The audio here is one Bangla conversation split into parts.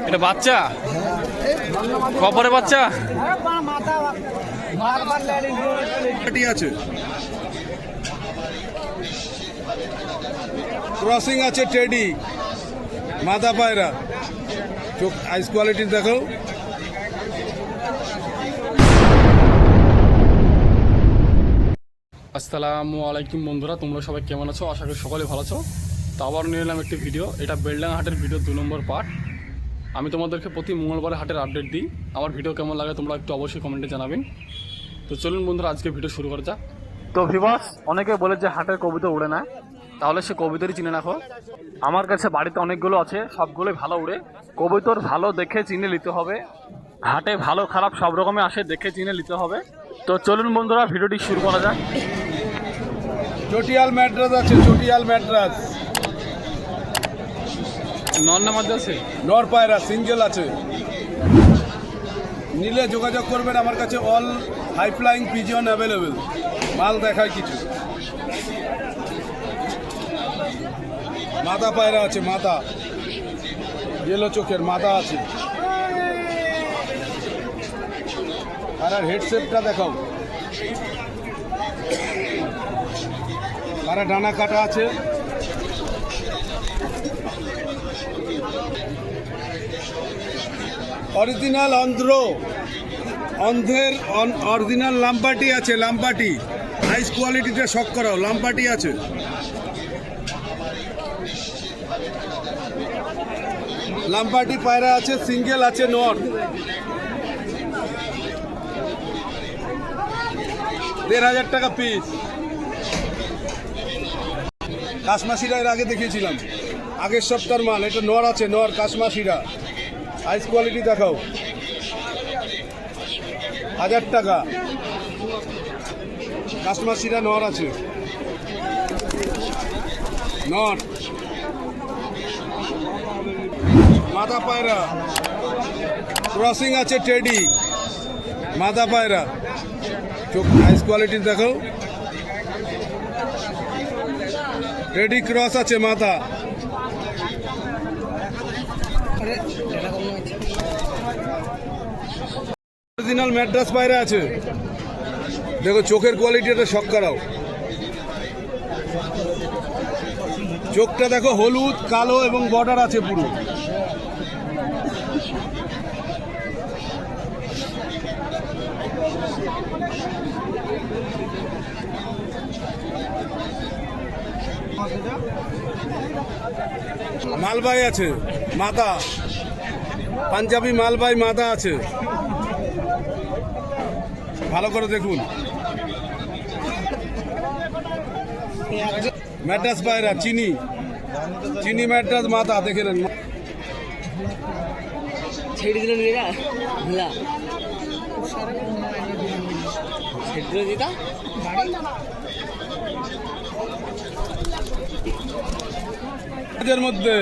এটা বাচ্চা কবরে বাচ্চা আছে, ক্রসিং আছে, টেডি, মাথা পায়রা, চোখ আইস কোয়ালিটি দেখো। আসসালামু আলাইকুম বন্ধুরা, তোমরা সবাই কেমন আছো? আশা করি সকলে ভালো আছো। তো আবার নিয়ে এলাম একটি ভিডিও। এটা বেলডাঙ্গা হাটের ভিডিও 2 নম্বর পার্ট। আমি তোমাদেরকে প্রতি মঙ্গলবারে হাটের আপডেট দিই। আমার ভিডিও কেমন লাগে তোমরা একটু অবশ্যই কমেন্টে জানাবেন। তো চলুন বন্ধুরা, আজকে ভিডিও শুরু করা যাক। তো ভিউয়ার্স, অনেকে বলে যে হাটের কবুতর উড়ে না, তাহলে সে কবুতরই চিনে রাখো। আমার কাছে বাড়িতে অনেকগুলো আছে, সবগুলোই ভালো উড়ে। কবুতর ভালো দেখে চিনে নিতে হবে। হাটে ভালো খারাপ সব রকমের আসে, দেখে চিনে নিতে হবে। তো চলুন বন্ধুরা, ভিডিওটি শুরু করা যাক। চটিয়াল ম্যাড্রাস আছে, চটিয়াল ম্যাড্রাস, নর না মাঝে আছে? নর পায়রা সিঙ্গেল আছে। নিলে যোগাযোগ করবেন আমার কাছে। All high flying pigeon available, মাল দেখায় কিছু। মাথা পায়রা আছে, মাথা ইয়েলো চোখের মাথা আছে। আর হেডসেটটা দেখাও। আর ডানা কাটা আছে। অরিজিনাল অন্ধ্রের অরিজিনাল লাম্পাটি আছে, লাম্পাটি হাইস কোয়ালিটিটা শক করাও, লাম্পাটি আছে। লাম্পাটি পায়রা আছে, সিঙ্গেল আছে, নর ১,৫০০ টাকা পিস। কাশমাশিরা এর আগে দেখিয়েছিলাম, আগের সপ্তাহের মাল। এটা নর আছে, নর কাশমাশিরা, হাইস কোয়ালিটি দেখাও, ১,০০০ টাকা। কাশমাশিরা নর আছে, নর। মাথা পায়রা ক্রসিং আছে, টেডি, মাথা পায়রা, চোখ হাইস কোয়ালিটি দেখাও। টেডি ক্রস আছে, মাথা। অরিজিনাল ম্যাড্রাস পায়রা আছে, দেখো চোখের কোয়ালিটিটা শক করাও। চোখটা দেখো, হলুদ কালো এবং বর্ডার আছে পুরো। মালবাই আছে, মাথা পাঞ্জাবি মালবাই মাথা আছে, ভালো করে দেখুন। ম্যাড্রাস পায়রা চিনি ম্যাড্রাস মাথা দেখে নেন। ছেড়ে দিলেন এরা ভোলা ছেড়ে দিতা এর মধ্যে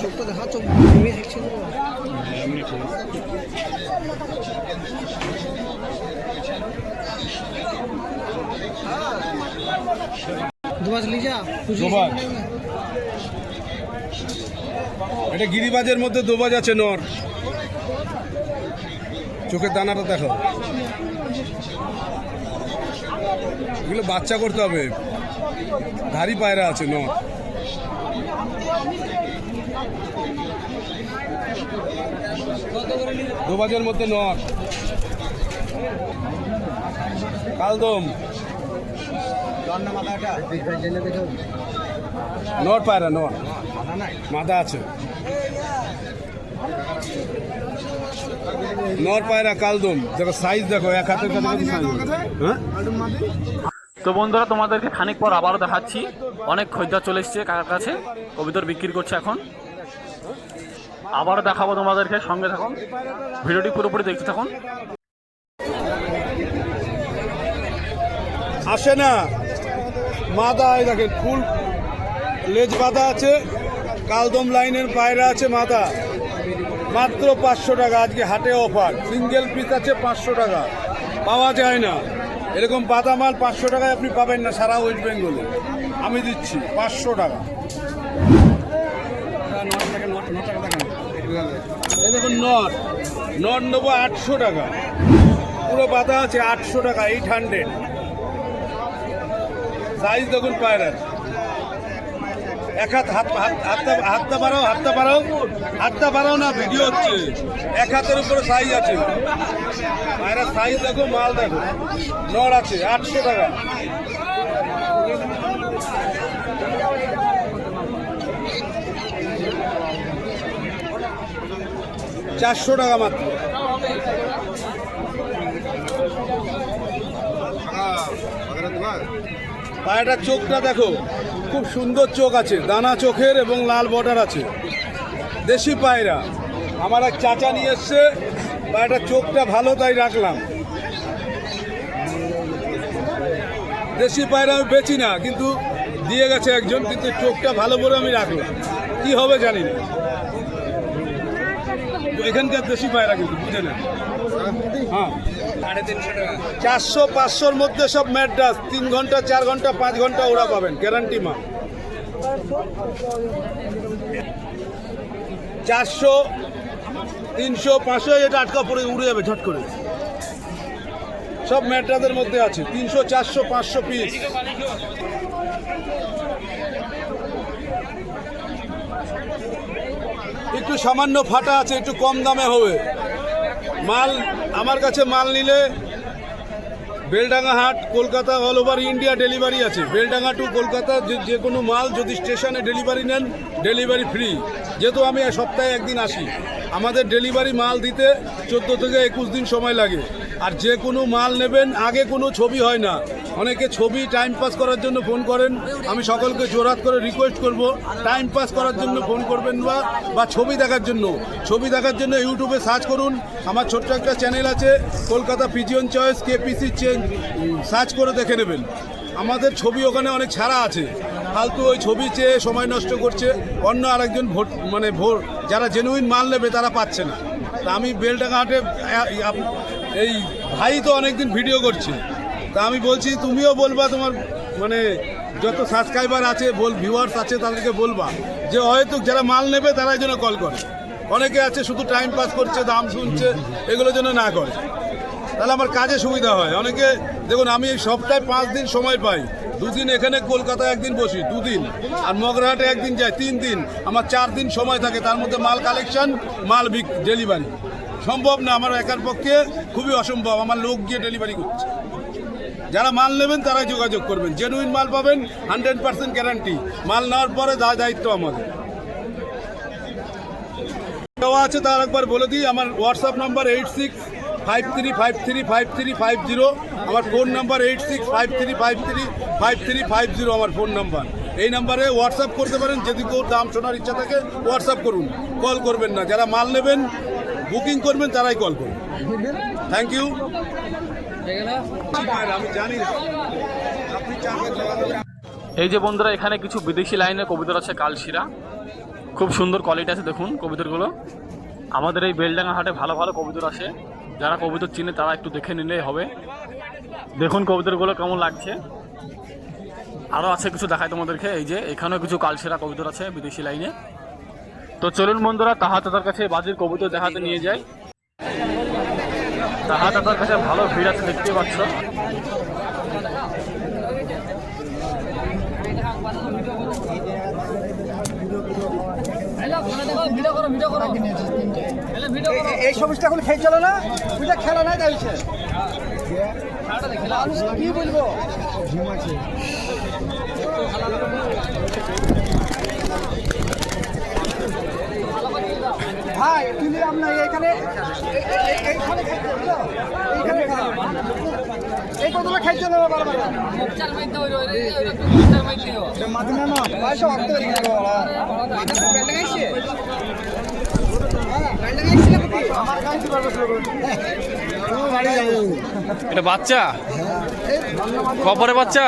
চোখটা দেখা, চোখ দেখছে দুবাজ লিজা দোবাজ। এটা গিরিবাজের মধ্যে দোবাজ আছে, নর। চোখের দানাটা দেখো, এগুলো বাচ্চা করতে হবে। ধারি পায়রা আছে, নর। দোবাজের মধ্যে নর। কালদম নর পায়রা, নর মাথা আছে, নর পায়রা কালদম। দেখো সাইজ দেখো, এক হাতের কাছে সাইজ। হ্যাঁ, তো বন্ধুরা, তোমাদেরকে খানিক পর আবারও দেখাচ্ছি। অনেক খরিদ্দার চলে এসছে কাকার কাছে, কবুতর বিক্রি করছে এখন। আবারও দেখাবো তোমাদেরকে, সঙ্গে থাকুন, ভিডিওটি পুরোপুরি দেখতে থাকুন। আসে না মাথা, এই দেখেন ফুল লেজ বাঁধা আছে, কালদম লাইনের পায়রা আছে, মাথা মাত্র 500 টাকা। আজকে হাটে অফার, সিঙ্গেল পিস আছে 500 টাকা, পাওয়া যায় না এরকম পাতা মাল। 500 টাকায় আপনি পাবেন না সারা ওয়েস্ট বেঙ্গলে, আমি দিচ্ছি 500 টাকা। এই দেখুন নট নেবো 800 টাকা, পুরো পাতা আছে 800 টাকা, 800। সাইজ দেখুন পায়রার, এক হাতটা বাড়াও না, ভিডিও হচ্ছে। এক হাতের উপরে সাইজ আছে পায়রার, সাইজ দেখো, মাল দেখো, নড় আছে 800 টাকা। চারশো টাকা মাত্র। পায়রাটার চোখটা দেখো, খুব সুন্দর চোখ আছে, দানা চোখের এবং লাল বর্ডার আছে। দেশি পায়রা, আমার এক চাচা নিয়ে এসছে, পায়রাটার চোখটা ভালো তাই রাখলাম। দেশি পায়রা আমি বেচি না, কিন্তু দিয়ে গেছে একজন, কিন্তু চোখটা ভালো বলে আমি রাখলাম। কি হবে জানি না, এখানকার দেশি পায়রা কিন্তু বুঝে না। হ্যাঁ, 400-500-র মধ্যে সব ম্যাড্রাস, 3 ঘন্টা 4 ঘন্টা 5 ঘন্টা ওরা পাবেন, গ্যারান্টি মা। 400, 300, 500, এটা আটকা পড়ে উড়ে যাবে ঝট করে। সব ম্যাড্রাসের মধ্যে আছে, 300, 400, 500 পিস। একটু সামান্য ফাটা আছে, একটু কম দামে হবে। মাল আমার কাছে মাল নিলে বেলডাঙ্গা হাট, Kolkata, all over India delivery আছে। বেলডাঙ্গা টু কলকাতা যে কোনো মাল যদি স্টেশনে ডেলিভারি নেন, ডেলিভারি ফ্রি। যেহেতু আমি সপ্তাহে একদিন আসি, আমাদের ডেলিভারি মাল দিতে 14 থেকে 21 দিন সময় লাগে। আর যে কোনো মাল নেবেন, আগে কোনো ছবি হয় না। অনেকে ছবি টাইম পাস করার জন্য ফোন করেন, আমি সকলকে জোরাত করে রিকোয়েস্ট করব, টাইম পাস করার জন্য ফোন করবেন না, বা ছবি দেখার জন্য। ছবি দেখার জন্য ইউটিউবে সার্চ করুন, আমার ছোট্ট একটা চ্যানেল আছে, Kolkata pigeon choice KPC change, search করে দেখে নেবেন। আমাদের ছবি ওখানে অনেক ছাড়া আছে, ফালতু ওই ছবি চেয়ে সময় নষ্ট করছে অন্য আরেকজন ভোট যারা জেনুইন মাল নেবে তারা পাচ্ছে না। তা আমি বেলডাঙ্গা হাটে, এই ভাই তো অনেকদিন ভিডিও করছে, তা আমি বলছি তুমিও বলবা, তোমার যত সাবস্ক্রাইবার আছে, ভিউয়ার্স আছে, তাদেরকে বলবা যে হয়তো যারা মাল নেবে তারাই যেন কল করে। অনেকে আছে শুধু টাইম পাস করছে, দাম শুনছে, এগুলোর জন্য না করে, তাহলে আমার কাজে সুবিধা হয়। অনেকে দেখুন, আমি এই সপ্তাহে 5 দিন সময় পাই, 2 দিন এখানে কলকাতায় একদিন বসি, 2 দিন, আর মগরাহাটে একদিন যাই, 3 দিন। আমার 4 দিন সময় থাকে, তার মধ্যে মাল কালেকশন, মাল ডেলিভারি সম্ভব না, আমার একার পক্ষে খুবই অসম্ভব। আমার লোক গিয়ে ডেলিভারি করছে। যারা মাল নেবেন তারাই যোগাযোগ করবেন, জেনুইন মাল পাবেন, 100% গ্যারান্টি। মাল নেওয়ার পরে দায়িত্ব আমাদের দেওয়া আছে, তার একবার বলে দিই। আমার হোয়াটসঅ্যাপ নাম্বার 8653535350, আমার ফোন নাম্বার 8653535350, আমার ফোন নাম্বার। এই নাম্বারে হোয়াটসঅ্যাপ করতে পারেন। যদি কেউ দাম শোনার ইচ্ছা থাকে হোয়াটসঅ্যাপ করুন, কল করবেন না। যারা মাল নেবেন, বুকিং করবেন, তারাই কল করুন। Thank you. আমি জানি না আপনি এই যে বন্ধুরা, এখানে কিছু বিদেশি লাইনের কবুতর আছে, কালশিরা, খুব সুন্দর কোয়ালিটি আছে। দেখুন কবুতরগুলো, আমাদের এই বেলডাঙ্গা হাটে ভালো ভালো কবুতর আসে। যারা কবুতর চিনে তারা একটু দেখে নিলেই হবে। দেখুন কবুতরগুলো কেমন লাগছে। আরও আছে কিছু দেখায় তোমাদেরকে। এই যে এখানেও কিছু কালশিরা কবুতর আছে বিদেশি লাইনে। তো চলুন বন্ধুরা, তাহা তাদের কাছে বাজির কবুতর দেখাতে নিয়ে যাই। তাহা তাদের কাছে ভালো ভিড় আছে, দেখতে পাচ্ছ। এই সমস্যা এখন খেয়ে চলো না, বুঝলে খেলা নাই যাইছে, কি বলবো। ভাই তুমি আপনার এইখানে এই কতগুলো খাইছে না বারবার মাদিনা না পয়সা অর্থ এটা বাচ্চা, কপরে বাচ্চা,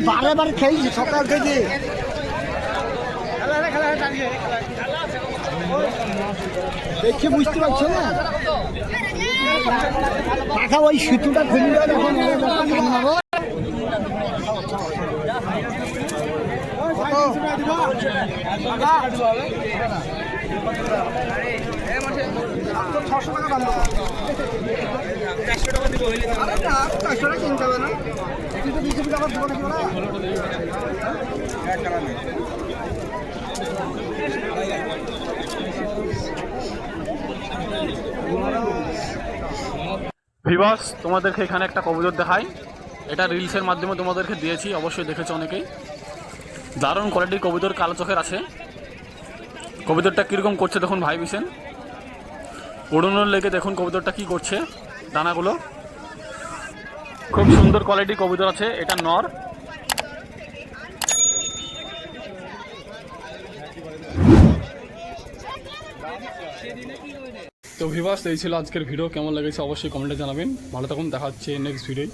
বারে বারে খেয়েছি সকাল থেকে দেখে বুঝতে পারছো না পাখা ওই সুতোটা খুললে যখন কিনতে হবে না ভিভাস তোমাদেরকে এখানে একটা কবুতর দেখাই। এটা রিলসের মাধ্যমে তোমাদেরকে দিয়েছি, অবশ্যই দেখেছো অনেকেই। দারুণ কোয়ালিটির কবুতর, কালো চোখের আছে। কবুতরটা কীরকম করছে দেখুন ভাই বিশেন, উড়ানোর লেগে দেখুন কবুতরটা কি করছে, দানাগুলো। খুব সুন্দর কোয়ালিটির কবুতর আছে, এটা নর। তো ভিভাস এই ছিল আজকের ভিডিও, কেমন লেগেছে অবশ্যই কমেন্টে জানাবেন। ভালো থাকুন, দেখা হচ্ছে নেক্সট ভিডিওয়।